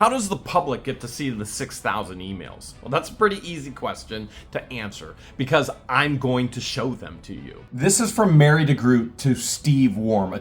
How does the public get to see the 6,000 emails? Well, that's a pretty easy question to answer because I'm going to show them to you. This is from Mary DeGroot to Steve Warm.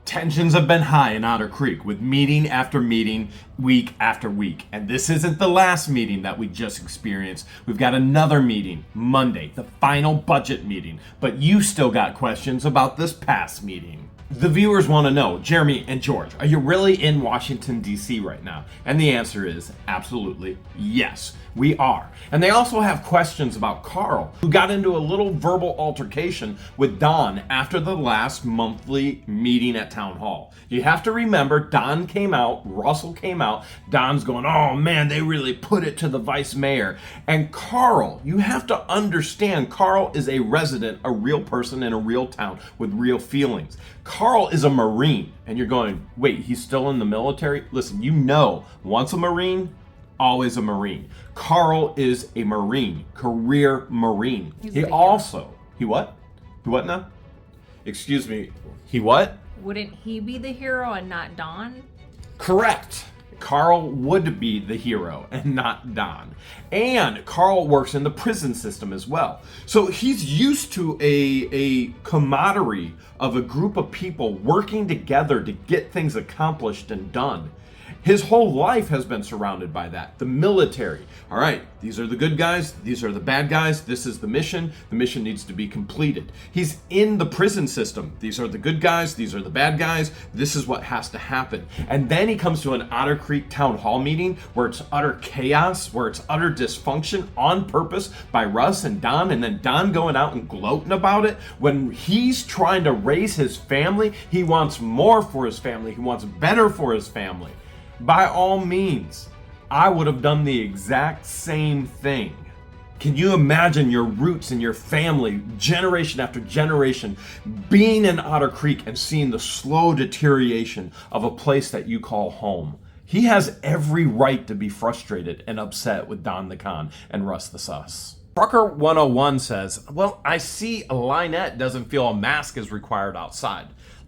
Tensions have been high in Otter Creek with meeting after meeting, week after week. And this isn't the last meeting that we just experienced. We've got another meeting Monday, the final budget meeting. But you still got questions about this past meeting. The viewers want to know, Jeremy and George, are you really in Washington, D.C. right now? And the answer is absolutely yes, we are. And they also have questions about Carl, who got into a little verbal altercation with Don after the last monthly meeting at Town Hall. You have to remember, Don came out, Russell came out, Don's going, oh man, they really put it to the vice mayor. And Carl, you have to understand, Carl is a resident, a real person in a real town with real feelings. Carl is a Marine, and you're going, wait, he's still in the military? Listen, you know, once a Marine, always a Marine. Carl is a Marine, career Marine. He what? He what now? Excuse me, he what? Wouldn't he be the hero and not Don? Correct. Carl would be the hero and not Don. And Carl works in the prison system as well. So he's used to a camaraderie of a group of people working together to get things accomplished and done. His whole life has been surrounded by that. The military. All right, these are the good guys. These are the bad guys. This is the mission. The mission needs to be completed. He's in the prison system. These are the good guys. These are the bad guys. This is what has to happen. And then he comes to an Otter Creek town hall meeting where it's utter chaos, where it's utter dysfunction on purpose by Russ and Don, and then Don going out and gloating about it. When he's trying to raise his family, he wants more for his family. He wants better for his family. By all means, I would have done the exact same thing. Can you imagine your roots and your family, generation after generation, being in Otter Creek and seeing the slow deterioration of a place that you call home? He has every right to be frustrated and upset with Don the Con and Russ the Suss. Trucker 101 says, well, I see Lynette doesn't feel a mask is required outside.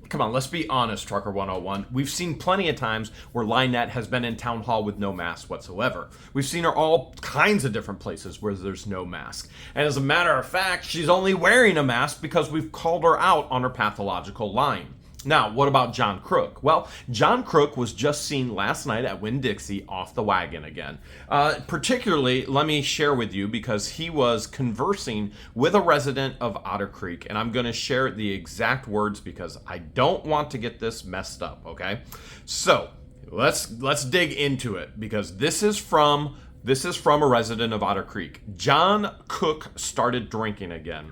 Come on, let's be honest, Trucker 101. We've seen plenty of times where Lynette has been in town hall with no mask whatsoever. We've seen her all kinds of different places where there's no mask. And as a matter of fact, she's only wearing a mask because we've called her out on her pathological lying. Now, what about John Crook? Well, John Crook was just seen last night at Winn-Dixie off the wagon again. Particularly, let me share with you because he was conversing with a resident of Otter Creek, and I'm going to share the exact words because I don't want to get this messed up, okay? So, let's dig into it because this is from a resident of Otter Creek. John Cook started drinking again.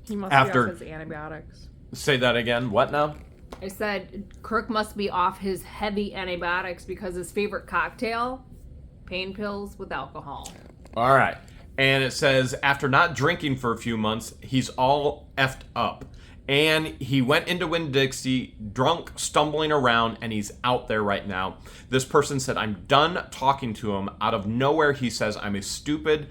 He must be off his antibiotics. Say that again. What now? I said Crook must be off his heavy antibiotics because his favorite cocktail, pain pills with alcohol. All right. And it says after not drinking for a few months, he's all effed up. And he went into Winn-Dixie, drunk, stumbling around, and he's out there right now. This person said, I'm done talking to him. Out of nowhere, he says, I'm a stupid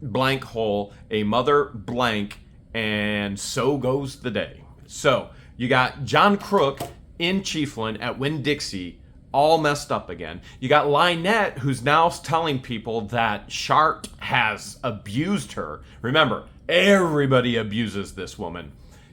blank hole, a mother blank, and so goes the day. So you got John Crook in Chiefland at Winn-Dixie, all messed up again. You got Lynette, who's now telling people that Shart has abused her. Remember, everybody abuses this woman.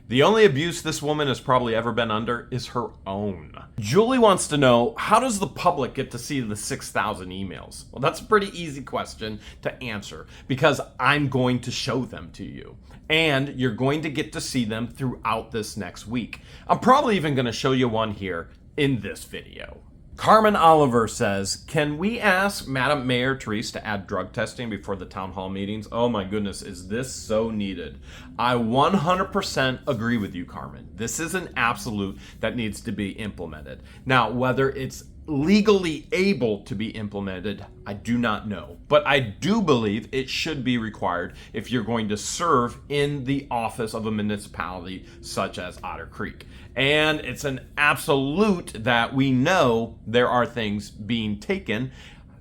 The only abuse this woman has probably ever been under is her own. Julie wants to know, how does the public get to see the 6,000 emails? Well, that's a pretty easy question to answer because I'm going to show them to you. And you're going to get to see them throughout this next week. I'm probably even going to show you one here in this video. Carmen Oliver says, can we ask Madam Mayor Therese to add drug testing before the town hall meetings? Oh my goodness, is this so needed? I 100% agree with you, Carmen. This is an absolute that needs to be implemented. Now, whether it's legally able to be implemented, I do not know. But I do believe it should be required if you're going to serve in the office of a municipality such as Otter Creek. And it's an absolute that we know there are things being taken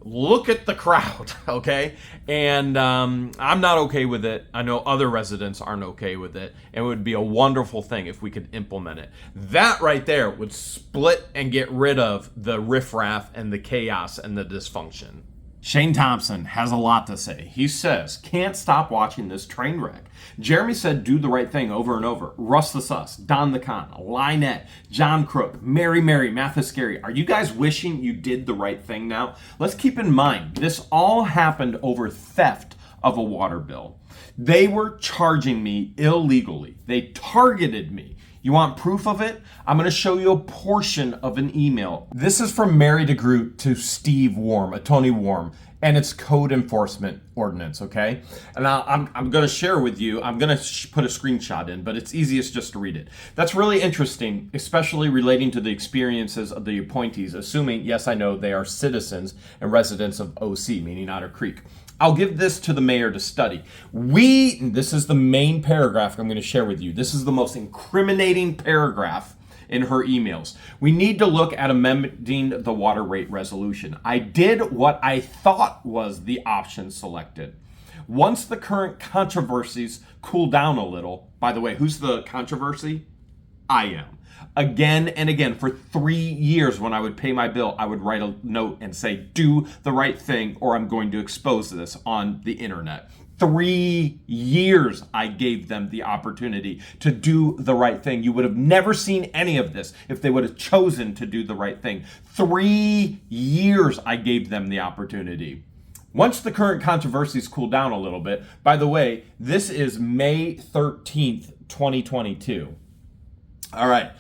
Look at the crowd, okay? And I'm not okay with it. I know other residents aren't okay with it. And it would be a wonderful thing if we could implement it. That right there would split and get rid of the riffraff and the chaos and the dysfunction. Shane Thompson has a lot to say. He says, can't stop watching this train wreck. Jeremy said, do the right thing over and over. Russ the Suss, Don the Con, Lynette, John Crook, Mary, Mathis Scary. Are you guys wishing you did the right thing now? Let's keep in mind, this all happened over theft of a water bill. They were charging me illegally. They targeted me. You want proof of it? I'm going to show you a portion of an email. This is from Mary DeGroot to Steve Warm, Tony Warm, and it's code enforcement ordinance, okay? And I'm going to share with you, I'm going to put a screenshot in, but it's easiest just to read it. That's really interesting, especially relating to the experiences of the appointees, assuming, yes, I know, they are citizens and residents of OC, meaning Otter Creek. I'll give this to the mayor to study. This is the main paragraph I'm going to share with you. This is the most incriminating paragraph in her emails. We need to look at amending the water rate resolution. I did what I thought was the option selected. Once the current controversies cool down a little, by the way, who's the controversy? I am. Again and again, for 3 years when I would pay my bill, I would write a note and say, do the right thing or I'm going to expose this on the internet. 3 years I gave them the opportunity to do the right thing. You would have never seen any of this if they would have chosen to do the right thing. 3 years I gave them the opportunity. Once the current controversies cool down a little bit, by the way, this is May 13th, 2022. All right,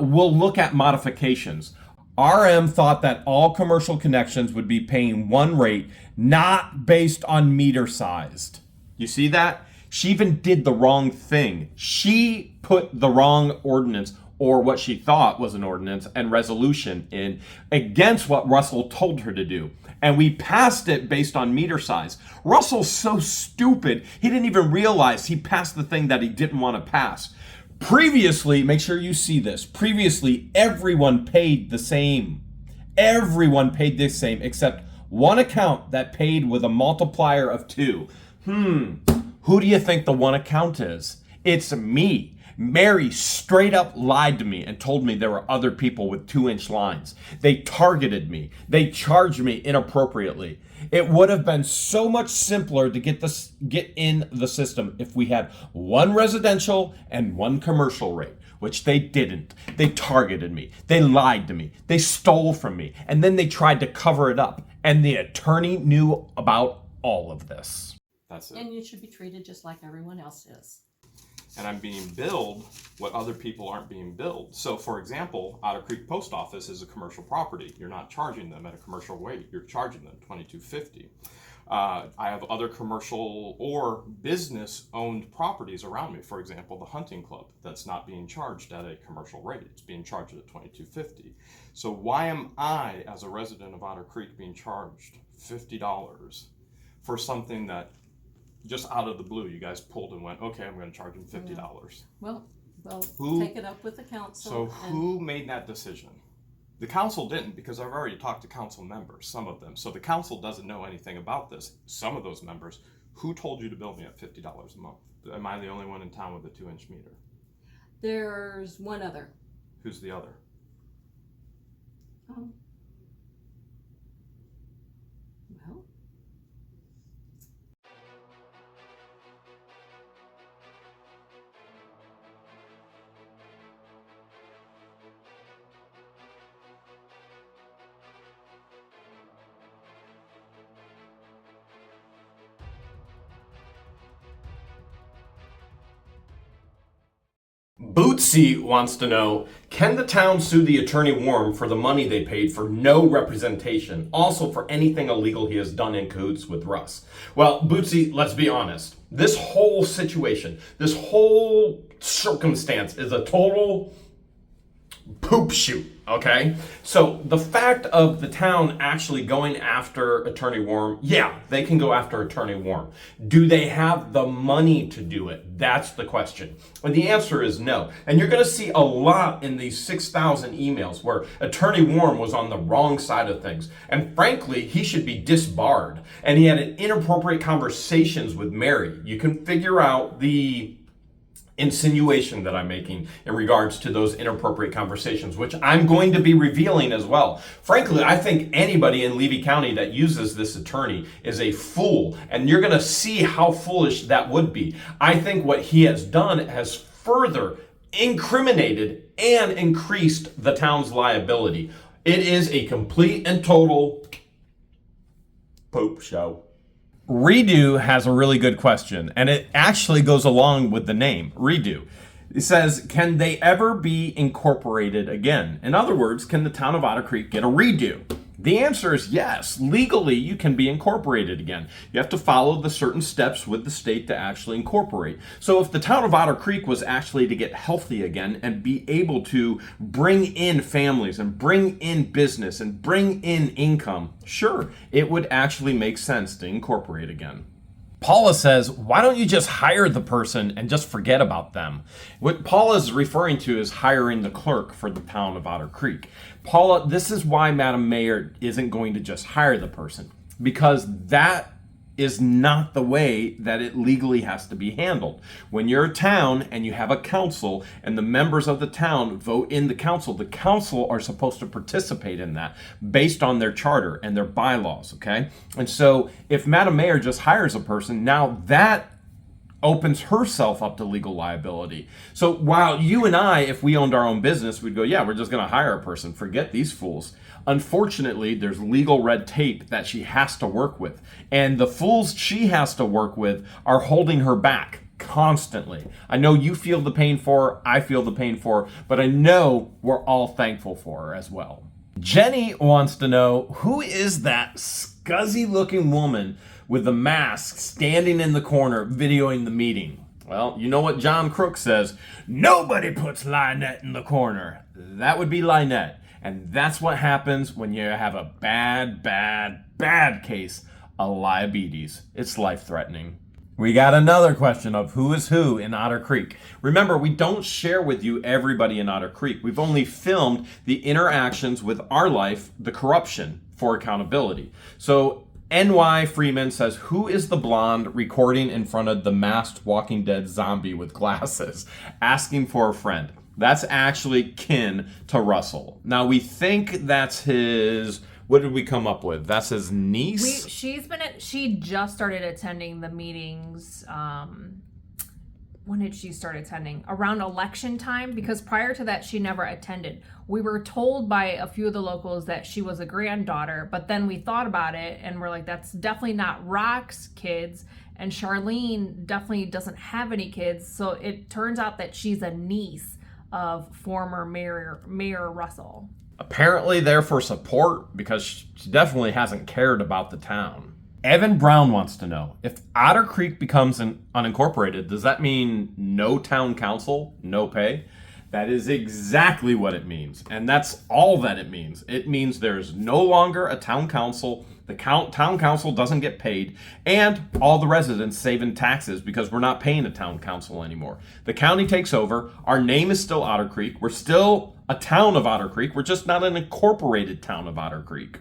we'll look at modifications. RM thought that all commercial connections would be paying one rate, not based on meter sized. You see that? She even did the wrong thing. She put the wrong ordinance, or what she thought was an ordinance and resolution, in against what Russell told her to do. And we passed it based on meter size. Russell's so stupid, he didn't even realize he passed the thing that he didn't want to pass. Previously, make sure you see this. Previously, everyone paid the same. Everyone paid the same except one account that paid with a multiplier of 2. Who do you think the one account is? It's me. Mary straight up lied to me and told me there were other people with 2-inch lines. They targeted me. They charged me inappropriately. It would have been so much simpler to get in the system if we had one residential and one commercial rate, which they didn't. They targeted me. They lied to me. They stole from me. And then they tried to cover it up. And the attorney knew about all of this. That's it. And you should be treated just like everyone else is. And I'm being billed what other people aren't being billed. So, for example, Otter Creek Post Office is a commercial property. You're not charging them at a commercial rate. You're charging them $22.50. I have other commercial or business-owned properties around me. For example, the hunting club that's not being charged at a commercial rate. It's being charged at $22.50. So why am I, as a resident of Otter Creek, being charged $50 for something that just out of the blue, you guys pulled and went, okay, I'm going to charge him $50. Well, take it up with the council. So who made that decision? The council didn't, because I've already talked to council members, some of them. So the council doesn't know anything about this. Some of those members, who told you to bill me at $50 a month? Am I the only one in town with a 2-inch meter? There's one other. Who's the other? Well, Bootsy wants to know, can the town sue the attorney Warm for the money they paid for no representation, also for anything illegal he has done in cahoots with Russ? Well, Bootsy, let's be honest. This whole situation, this whole circumstance is a total poop shoot. Okay, so the fact of the town actually going after Attorney Worm, yeah, they can go after Attorney Worm. Do they have the money to do it? That's the question. And the answer is no. And you're going to see a lot in these 6,000 emails where Attorney Worm was on the wrong side of things. And frankly, he should be disbarred. And he had inappropriate conversations with Mary. You can figure out the insinuation that I'm making in regards to those inappropriate conversations, which I'm going to be revealing as well. Frankly, I think anybody in Levy County that uses this attorney is a fool, and you're going to see how foolish that would be. I think what he has done has further incriminated and increased the town's liability. It is a complete and total poop show. Redo has a really good question, and it actually goes along with the name, Redo. It says, can they ever be incorporated again? In other words, can the town of Otter Creek get a redo? The answer is yes. Legally, you can be incorporated again. You have to follow the certain steps with the state to actually incorporate. So if the town of Otter Creek was actually to get healthy again and be able to bring in families and bring in business and bring in income, sure, it would actually make sense to incorporate again. Paula says, why don't you just hire the person and just forget about them? What Paula is referring to is hiring the clerk for the town of Otter Creek. Paula, this is why Madam Mayor isn't going to just hire the person, because that is not the way that it legally has to be handled. When you're a town and you have a council and the members of the town vote in the council are supposed to participate in that based on their charter and their bylaws, okay? And so if Madam Mayor just hires a person, now that opens herself up to legal liability. So while you and I, if we owned our own business, we'd go, yeah, we're just gonna hire a person, forget these fools. Unfortunately, there's legal red tape that she has to work with. And the fools she has to work with are holding her back constantly. I know you feel the pain for her, I feel the pain for her, but I know we're all thankful for her as well. Jenny wants to know, who is that scuzzy looking woman with the mask standing in the corner videoing the meeting? Well, you know what John Crook says, nobody puts Lynette in the corner. That would be Lynette. And that's what happens when you have a bad case of diabetes. It's life-threatening. We got another question of who is who in Otter Creek. Remember, we don't share with you everybody in Otter Creek. We've only filmed the interactions with our life, the corruption, for accountability. So NY Freeman says, who is the blonde recording in front of the masked Walking Dead zombie with glasses, asking for a friend? That's actually kin to Russell. Now, we think that's his, what did we come up with? That's his niece? She just started attending the meetings. When did she start attending? Around election time, because prior to that, she never attended. We were told by a few of the locals that she was a granddaughter, but then we thought about it and we're like, that's definitely not Rock's kids. And Charlene definitely doesn't have any kids. So it turns out that she's a niece of former Mayor Russell. Apparently there for support, because she definitely hasn't cared about the town. Evan Brown wants to know, if Otter Creek becomes an unincorporated, does that mean no town council, no pay? That is exactly what it means, and that's all that it means. It means there's no longer a town council, the town council doesn't get paid, and all the residents save in taxes because we're not paying a town council anymore. The county takes over, our name is still Otter Creek, we're still a town of Otter Creek, we're just not an incorporated town of Otter Creek.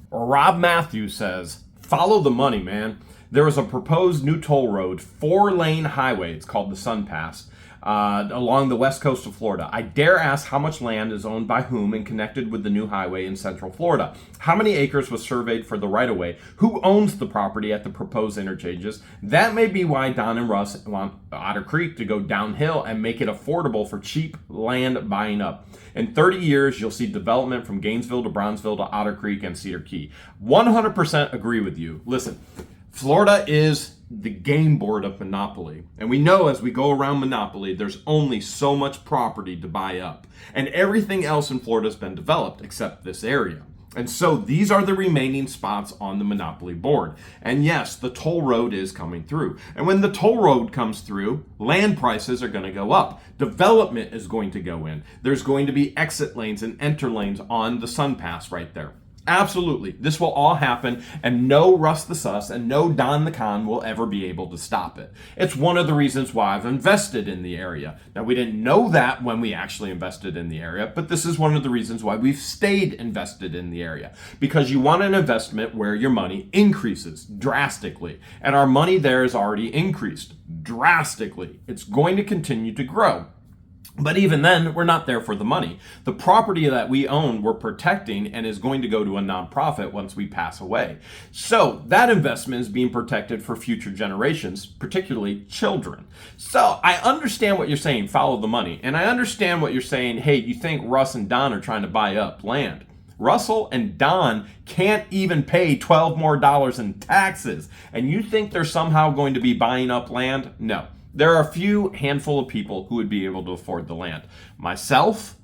Rob Matthews says, follow the money, man. There is a proposed new toll road, 4-lane highway, it's called the Sun Pass, along the west coast of Florida. I dare ask how much land is owned by whom and connected with the new highway in central Florida. How many acres was surveyed for the right-of-way? Who owns the property at the proposed interchanges? That may be why Don and Russ want Otter Creek to go downhill and make it affordable for cheap land buying up. In 30 years, you'll see development from Gainesville to Brownsville to Otter Creek and Cedar Key. 100% agree with you. Listen, Florida is the game board of Monopoly. And we know as we go around Monopoly, there's only so much property to buy up. And everything else in Florida has been developed except this area. And so these are the remaining spots on the monopoly board. And yes, the toll road is coming through. And when the toll road comes through, land prices are going to go up. Development is going to go in. There's going to be exit lanes and enter lanes on the Sun Pass right there. Absolutely. This will all happen, and no Russ the Suss and no Don the Con will ever be able to stop it. It's one of the reasons why I've invested in the area. Now, we didn't know that when we actually invested in the area, but this is one of the reasons why we've stayed invested in the area. Because you want an investment where your money increases drastically. And our money there is already increased drastically. It's going to continue to grow. But even then, we're not there for the money. The property that we own, we're protecting and is going to go to a nonprofit once we pass away. So that investment is being protected for future generations, particularly children. So I understand what you're saying, follow the money. And I understand what you're saying, hey, you think Russ and Don are trying to buy up land. Russell and Don can't even pay $12 more in taxes. And you think they're somehow going to be buying up land? No. There are a few handful of people who would be able to afford the land. Myself,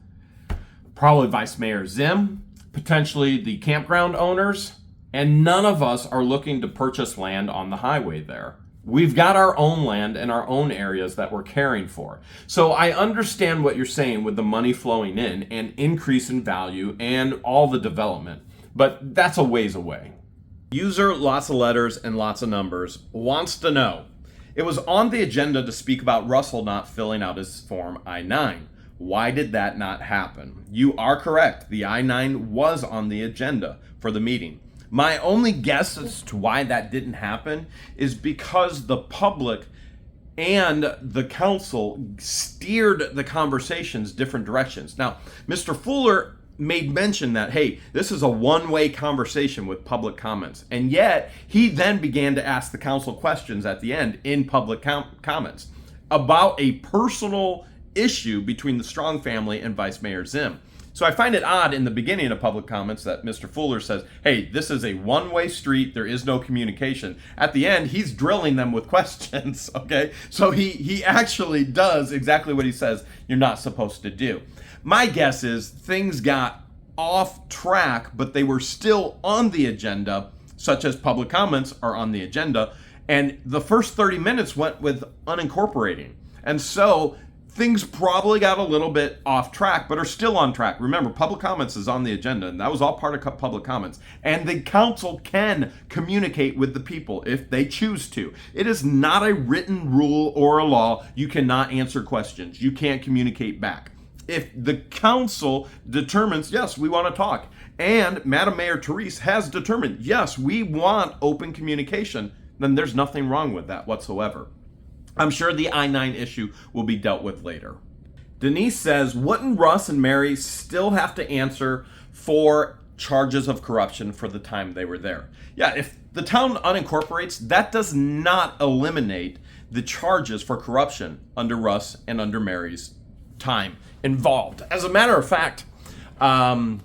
probably Vice Mayor Zim, potentially the campground owners, and none of us are looking to purchase land on the highway there. We've got our own land and our own areas that we're caring for. So I understand what you're saying with the money flowing in and increase in value and all the development, but that's a ways away. User, lots of letters and lots of numbers, wants to know. It was on the agenda to speak about Russell not filling out his Form I-9. Why did that not happen? You are correct. The I-9 was on the agenda for the meeting. My only guess as to why that didn't happen is because the public and the council steered the conversations different directions. Now, Mr. Fuller made mention that, hey, this is a one-way conversation with public comments. And yet, he then began to ask the council questions at the end in public comments about a personal issue between the Strong family and Vice Mayor Zim. So I find it odd in the beginning of public comments that Mr. Fuller says, hey, this is a one-way street, there is no communication. At the end, he's drilling them with questions, okay? So he actually does exactly what he says you're not supposed to do. My guess is things got off track, but they were still on the agenda, such as public comments are on the agenda, and the first 30 minutes went with unincorporating. And so things probably got a little bit off track, but are still on track. Remember, public comments is on the agenda, and that was all part of public comments. And the council can communicate with the people if they choose to. It is not a written rule or a law. You cannot answer questions. You can't communicate back. If the council determines, yes, we want to talk, and Madam Mayor Therese has determined, yes, we want open communication, then there's nothing wrong with that whatsoever. I'm sure the I-9 issue will be dealt with later. Denise says, wouldn't Russ and Mary still have to answer for charges of corruption for the time they were there? Yeah, if the town unincorporates, that does not eliminate the charges for corruption under Russ and under Mary's time involved. As a matter of fact, I'm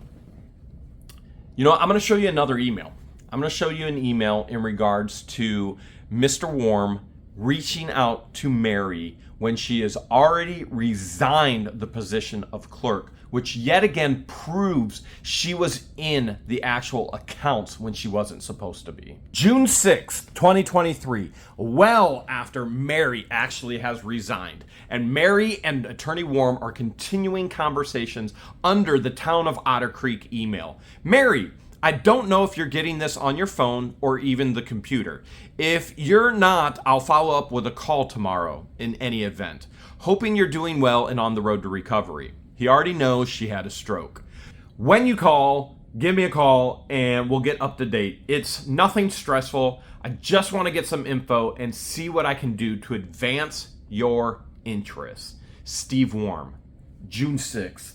going to show you another email. I'm going to show you an email in regards to Mr. Warm reaching out to Mary when she has already resigned the position of clerk, which yet again proves she was in the actual accounts when she wasn't supposed to be. June 6th, 2023, well after Mary actually has resigned, and Mary and Attorney Warm are continuing conversations under the Town of Otter Creek email. Mary, I don't know if you're getting this on your phone or even the computer. If you're not, I'll follow up with a call tomorrow in any event. Hoping you're doing well and on the road to recovery. He already knows she had a stroke. When you call, give me a call and we'll get up to date. It's nothing stressful. I just want to get some info and see what I can do to advance your interests. Steve Warm, June 6th.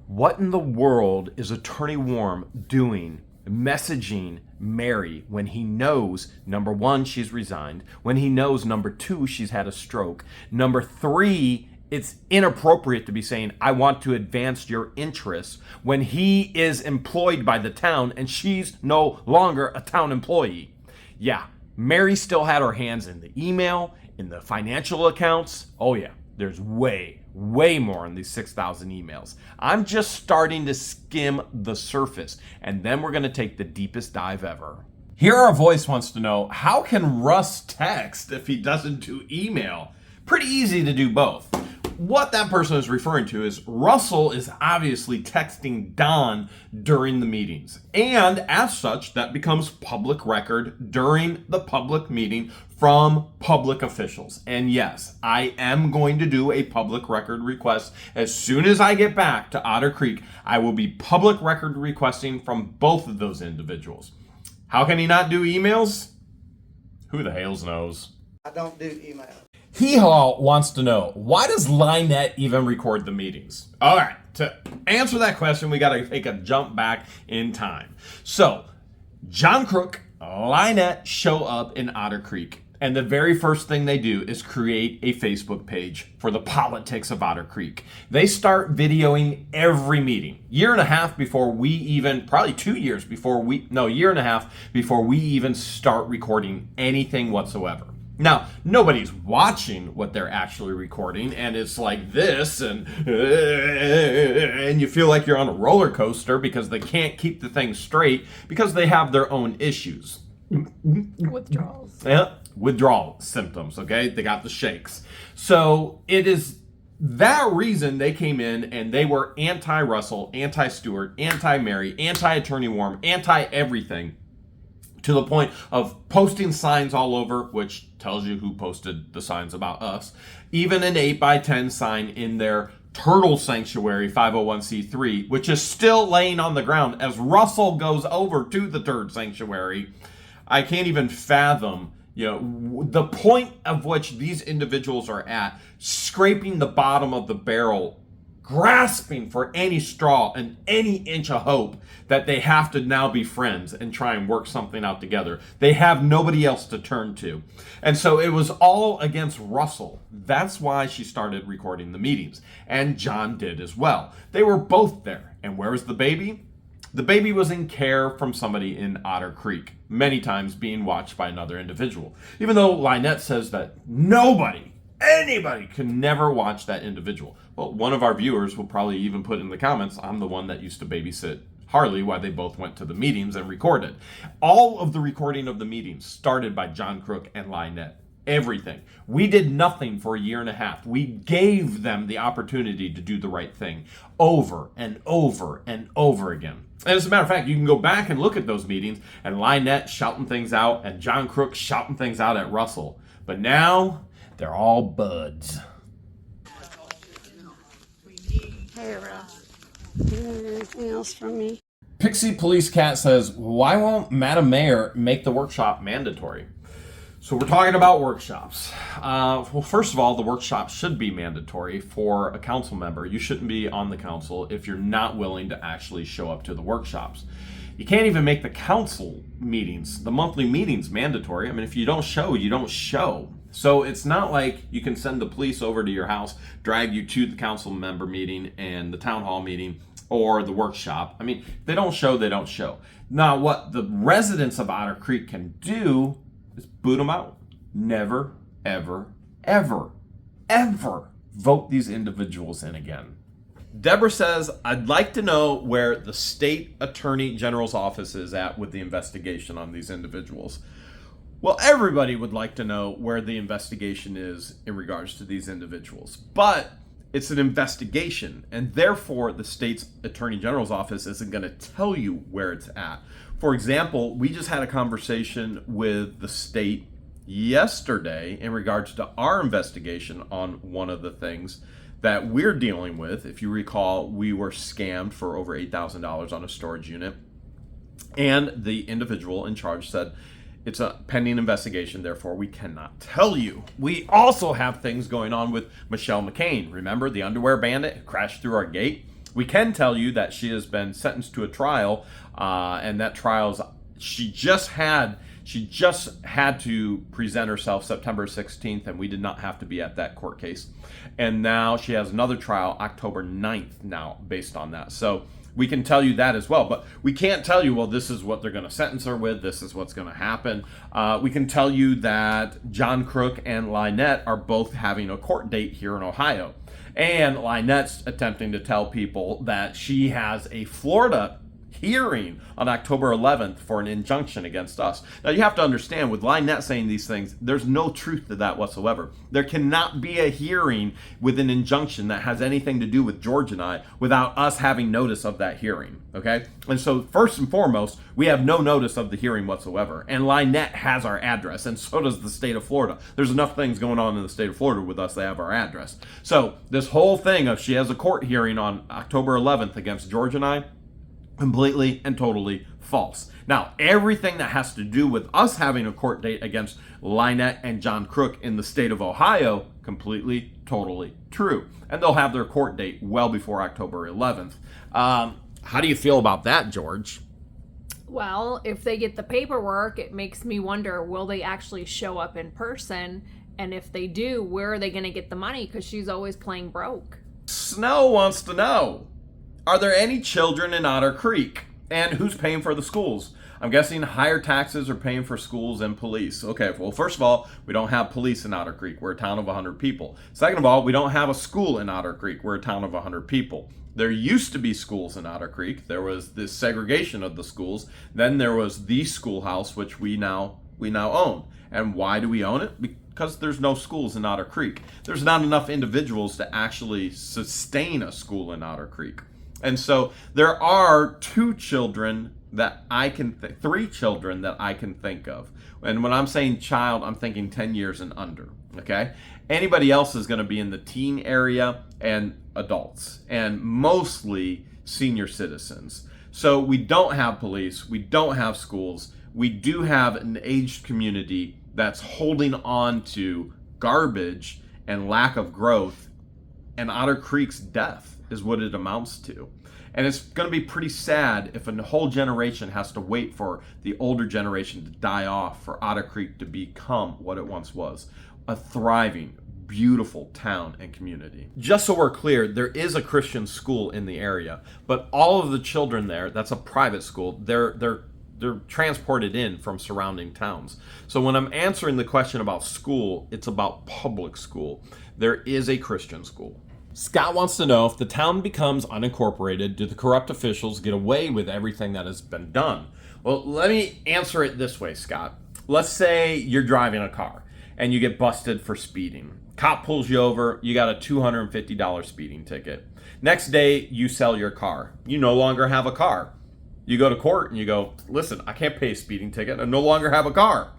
What in the world is Attorney Warm doing messaging Mary when he knows, number one, she's resigned, when he knows, number two, she's had a stroke, number three, it's inappropriate to be saying, I want to advance your interests when he is employed by the town and she's no longer a town employee. Yeah, Mary still had her hands in the email, in the financial accounts. Oh yeah, there's way way more in these 6,000 emails. I'm just starting to skim the surface, and then we're going to take the deepest dive ever. Here our voice wants to know, how can Russ text if he doesn't do email? Pretty easy to do both. What that person is referring to is Russell is obviously texting Don during the meetings. And as such, that becomes public record during the public meeting from public officials. And yes, I am going to do a public record request. As soon as I get back to Otter Creek, I will be public record requesting from both of those individuals. How can he not do emails? Who the hell knows? I don't do email. Hale wants to know, why does Lynette even record the meetings? All right, to answer that question, we got to take a jump back in time. So, John Crook, Lynette show up in Otter Creek, and the very first thing they do is create a Facebook page for the politics of Otter Creek. They start videoing every meeting. Year and a half before we even, probably 2 years before year and a half before we even start recording anything whatsoever. Now, nobody's watching what they're actually recording, and it's like this, and you feel like you're on a roller coaster because they can't keep the thing straight because they have their own issues. Withdrawals. Yeah, withdrawal symptoms, okay? They got the shakes. So it is that reason they came in and they were anti-Russell, anti-Stewart, anti-Mary, anti-Attorney Warm, anti-everything, to the point of posting signs all over, which tells you who posted the signs about us. Even an 8x10 sign in their Turtle Sanctuary 501c3, which is still laying on the ground as Russell goes over to the Turtle Sanctuary. I can't even fathom, the point of which these individuals are at, scraping the bottom of the barrel, grasping for any straw and any inch of hope that they have to now be friends and try and work something out together. They have nobody else to turn to. And so it was all against Russell. That's why she started recording the meetings. And John did as well. They were both there. And where was the baby? The baby was in care from somebody in Otter Creek, many times being watched by another individual. Even though Lynette says that anybody can never watch that individual. Well, one of our viewers will probably even put in the comments, I'm the one that used to babysit Harley while they both went to the meetings and recorded. All of the recording of the meetings started by John Crook and Lynette. Everything. We did nothing for a year and a half. We gave them the opportunity to do the right thing over and over and over again. And as a matter of fact, you can go back and look at those meetings and Lynette shouting things out and John Crook shouting things out at Russell. But now they're all buds. Hey, Russ. You need anything else from me? Pixie Police Cat says, why won't Madam Mayor make the workshop mandatory? So we're talking about workshops. Well, first of all, the workshop should be mandatory for a council member. You shouldn't be on the council if you're not willing to actually show up to the workshops. You can't even make the council meetings, the monthly meetings, mandatory. I mean, if you don't show, you don't show. So it's not like you can send the police over to your house, drag you to the council member meeting and the town hall meeting or the workshop. I mean, if they don't show, they don't show. Now, what the residents of Otter Creek can do is boot them out. Never, ever, ever, ever vote these individuals in again. Deborah says, I'd like to know where the state attorney general's office is at with the investigation on these individuals. Well, everybody would like to know where the investigation is in regards to these individuals, but it's an investigation, and therefore the state's attorney general's office isn't going to tell you where it's at. For example, we just had a conversation with the state yesterday in regards to our investigation on one of the things that we're dealing with. If you recall, we were scammed for over $8,000 on a storage unit, and the individual in charge said, it's a pending investigation, therefore we cannot tell you. We also have things going on with Michelle McCain. Remember the underwear bandit who crashed through our gate? We can tell you that she has been sentenced to a trial, and that trial's she just had to present herself September 16th, and we did not have to be at that court case. And now she has another trial October 9th now based on that. So we can tell you that as well, but we can't tell you, well, this is what they're going to sentence her with, this is what's going to happen. We can tell you that John Crook and Lynette are both having a court date here in Ohio. And Lynette's attempting to tell people that she has a Florida hearing on October 11th for an injunction against us. Now you have to understand, with Lynette saying these things, there's no truth to that whatsoever. There cannot be a hearing with an injunction that has anything to do with George and I without us having notice of that hearing, okay? And so first and foremost, we have no notice of the hearing whatsoever. And Lynette has our address, and so does the state of Florida. There's enough things going on in the state of Florida with us, they have our address. So this whole thing of she has a court hearing on October 11th against George and I, completely and totally false. Now, everything that has to do with us having a court date against Lynette and John Crook in the state of Ohio, completely, totally true. And they'll have their court date well before October 11th. How do you feel about that, George? Well, if they get the paperwork, it makes me wonder, will they actually show up in person? And if they do, where are they going to get the money? Because she's always playing broke. Snow wants to know, are there any children in Otter Creek? And who's paying for the schools? I'm guessing higher taxes are paying for schools and police. Okay, well, first of all, we don't have police in Otter Creek. We're a town of 100 people. Second of all, we don't have a school in Otter Creek. We're a town of 100 people. There used to be schools in Otter Creek. There was this segregation of the schools. Then there was the schoolhouse, which we now own. And why do we own it? Because there's no schools in Otter Creek. There's not enough individuals to actually sustain a school in Otter Creek. And so there are three children that I can think of. And when I'm saying child, I'm thinking 10 years and under, okay? Anybody else is going to be in the teen area and adults, and mostly senior citizens. So we don't have police, we don't have schools, we do have an aged community that's holding on to garbage and lack of growth, and Otter Creek's death is what it amounts to. And it's going to be pretty sad if a whole generation has to wait for the older generation to die off for Otter Creek to become what it once was, a thriving, beautiful town and community. Just so we're clear, there is a Christian school in the area, but all of the children there, that's a private school, they're transported in from surrounding towns. So when I'm answering the question about school, it's about public school. There is a Christian school. Scott wants to know, if the town becomes unincorporated, do the corrupt officials get away with everything that has been done? Well, let me answer it this way, Scott. Let's say you're driving a car and you get busted for speeding. Cop pulls you over, you got a $250 speeding ticket. Next day, you sell your car. You no longer have a car. You go to court and you go, listen, I can't pay a speeding ticket. I no longer have a car.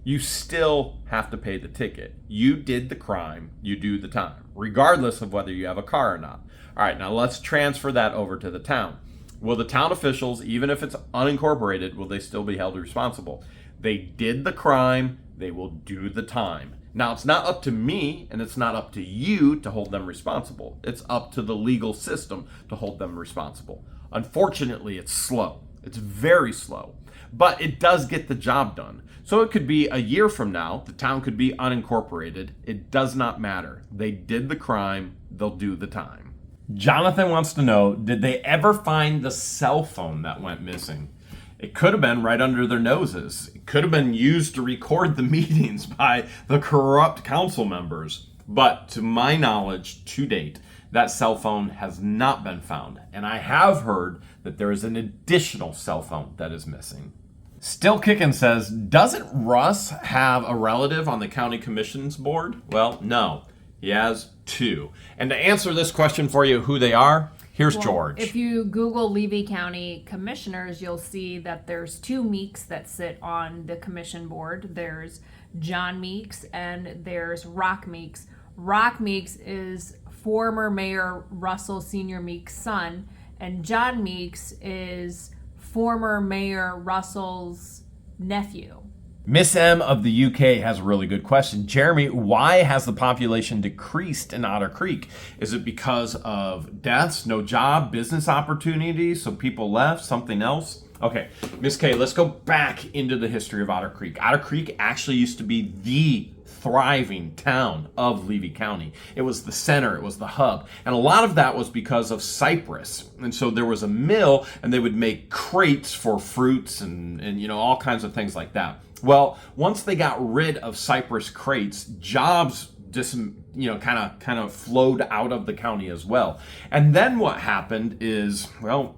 You still have to pay the ticket. You did the crime, you do the time, regardless of whether you have a car or not. All right, now let's transfer that over to the town. Will the town officials, even if it's unincorporated, will they still be held responsible? They did the crime, they will do the time. Now, it's not up to me and it's not up to you to hold them responsible. It's up to the legal system to hold them responsible. Unfortunately, it's slow. It's very slow, but it does get the job done. So it could be a year from now, the town could be unincorporated. It does not matter. They did the crime, they'll do the time. Jonathan wants to know, did they ever find the cell phone that went missing? It could have been right under their noses. It could have been used to record the meetings by the corrupt council members. But to my knowledge, to date, that cell phone has not been found. And I have heard that there is an additional cell phone that is missing. Still Kickin' says, doesn't Russ have a relative on the county commissions board? Well, no, he has two. And to answer this question for you, who they are, here's George. If you Google Levy County commissioners, you'll see that there's two Meeks that sit on the commission board. There's John Meeks and there's Rock Meeks. Rock Meeks is former Mayor Russell Sr. Meeks' son, and John Meeks is former Mayor Russell's nephew. Miss M of the UK has a really good question. Jeremy, why has the population decreased in Otter Creek? Is it because of deaths, no job, business opportunities, so people left, something else? Okay, Miss K, let's go back into the history of Otter Creek. Otter Creek actually used to be the thriving town of Levy County. It was the center, it was the hub. And a lot of that was because of cypress. And so there was a mill and they would make crates for fruits and you know, all kinds of things like that. Well, once they got rid of cypress crates, jobs kind of flowed out of the county as well. And then what happened is, well,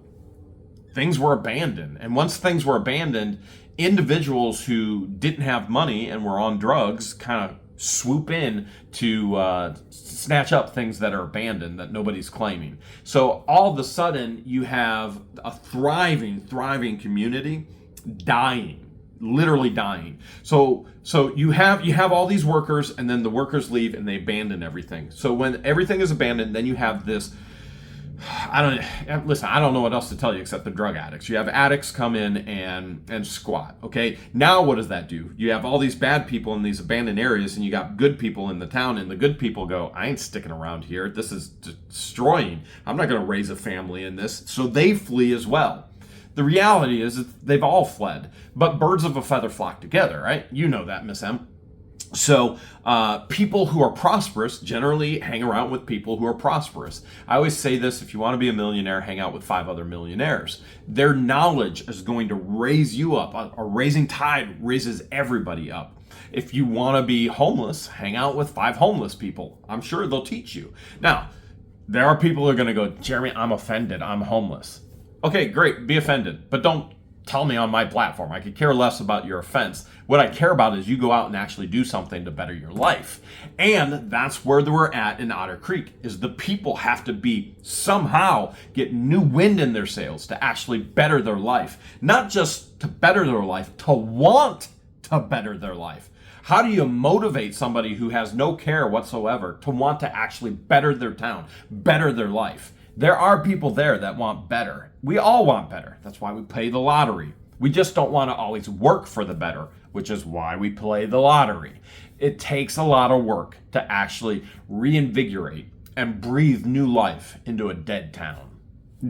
things were abandoned. And once things were abandoned, individuals who didn't have money and were on drugs kind of swoop in to snatch up things that are abandoned that nobody's claiming. So all of a sudden you have a thriving community dying, literally dying. So you have all these workers, and then the workers leave and they abandon everything. So when everything is abandoned, then you have this, I don't know what else to tell you except the drug addicts. You have addicts come in and squat. Okay, now what does that do? You have all these bad people in these abandoned areas, and you got good people in the town, and the good people go, I ain't sticking around here. This is destroying. I'm not going to raise a family in this. So they flee as well. The reality is that they've all fled, but birds of a feather flock together, right? You know that, Miss M. So people who are prosperous generally hang around with people who are prosperous. I always say this: if you want to be a millionaire, hang out with 5 other millionaires. Their knowledge is going to raise you up. A raising tide raises everybody up. If you want to be homeless, hang out with 5 homeless people. I'm sure they'll teach you. Now, there are people who are going to go, Jeremy, I'm offended. I'm homeless. Okay, great. Be offended. But don't tell me on my platform. I could care less about your offense. What I care about is you go out and actually do something to better your life. And that's where we're at in Otter Creek, is the people have to be somehow get new wind in their sails to actually better their life. Not just to better their life, to want to better their life. How do you motivate somebody who has no care whatsoever to want to actually better their town, better their life? There are people there that want better. We all want better. That's why we play the lottery. We just don't want to always work for the better, which is why we play the lottery. It takes a lot of work to actually reinvigorate and breathe new life into a dead town.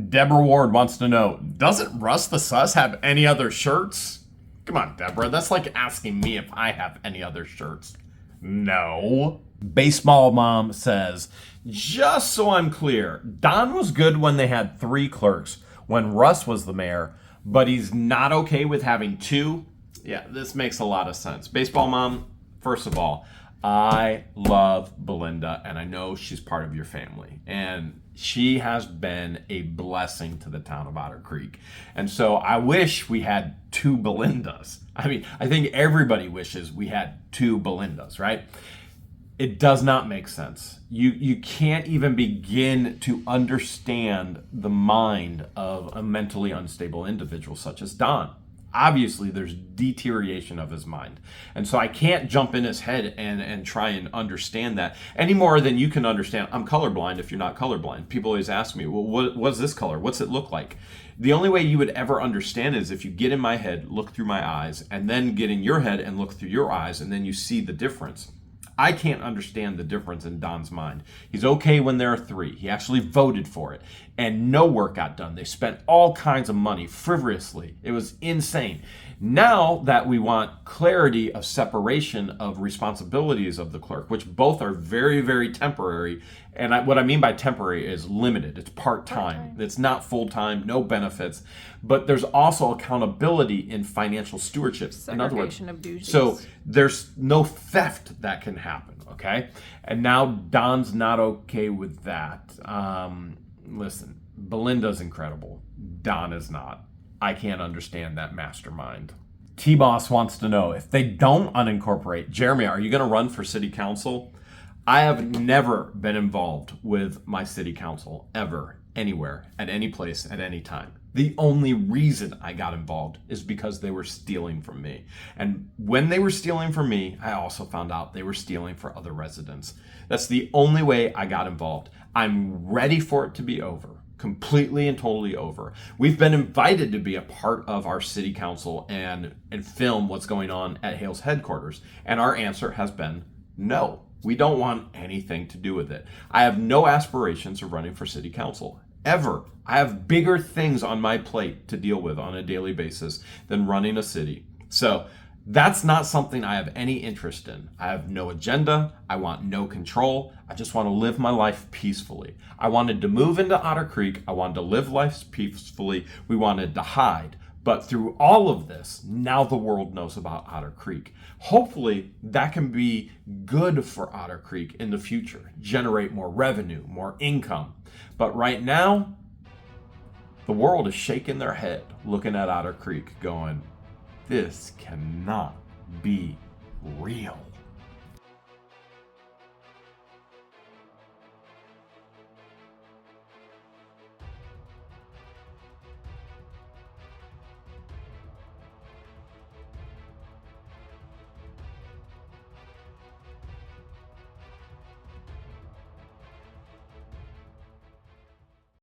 Deborah Ward wants to know, doesn't Russ the Suss have any other shirts? Come on, Deborah, that's like asking me if I have any other shirts. No. Baseball Mom says, just so I'm clear, Don was good when they had 3 clerks when Russ was the mayor, but he's not okay with having 2. Yeah, this makes a lot of sense. Baseball Mom, first of all, I love Belinda, and I know she's part of your family, and she has been a blessing to the town of Otter Creek. And so I wish we had 2 Belindas. I mean, I think everybody wishes we had 2 Belindas, right? It does not make sense. You can't even begin to understand the mind of a mentally unstable individual such as Don. Obviously, there's deterioration of his mind. And so I can't jump in his head and try and understand that any more than you can understand. I'm colorblind if you're not colorblind. People always ask me, well, what's this color? What's it look like? The only way you would ever understand is if you get in my head, look through my eyes, and then get in your head and look through your eyes, and then you see the difference. I can't understand the difference in Don's mind. He's okay when there are 3. He actually voted for it, and no work got done. They spent all kinds of money frivolously. It was insane. Now that we want clarity of separation of responsibilities of the clerk, which both are very, very temporary, and what I mean by temporary is limited. It's part-time. It's not full-time, no benefits, but there's also accountability in financial stewardship. In other words, Segregation of duties. so there's no theft that can happen, okay? And now Don's not okay with that. Listen, Belinda's incredible. Don is not. I can't understand that mastermind. T-Boss wants to know, if they don't unincorporate, Jeremy, are you going to run for city council? I have never been involved with my city council, ever, anywhere, at any place, at any time. The only reason I got involved is because they were stealing from me. And when they were stealing from me, I also found out they were stealing for other residents. That's the only way I got involved. I'm ready for it to be over. Completely and totally over. We've been invited to be a part of our city council and film what's going on at Hale's headquarters. And our answer has been no. We don't want anything to do with it. I have no aspirations of running for city council, ever. I have bigger things on my plate to deal with on a daily basis than running a city. So that's not something I have any interest in. I have no agenda. I want no control. I just want to live my life peacefully. I wanted to move into Otter Creek. I wanted to live life peacefully. We wanted to hide. But through all of this, now the world knows about Otter Creek. Hopefully, that can be good for Otter Creek in the future, generate more revenue, more income. But right now, the world is shaking their head looking at Otter Creek going, this cannot be real.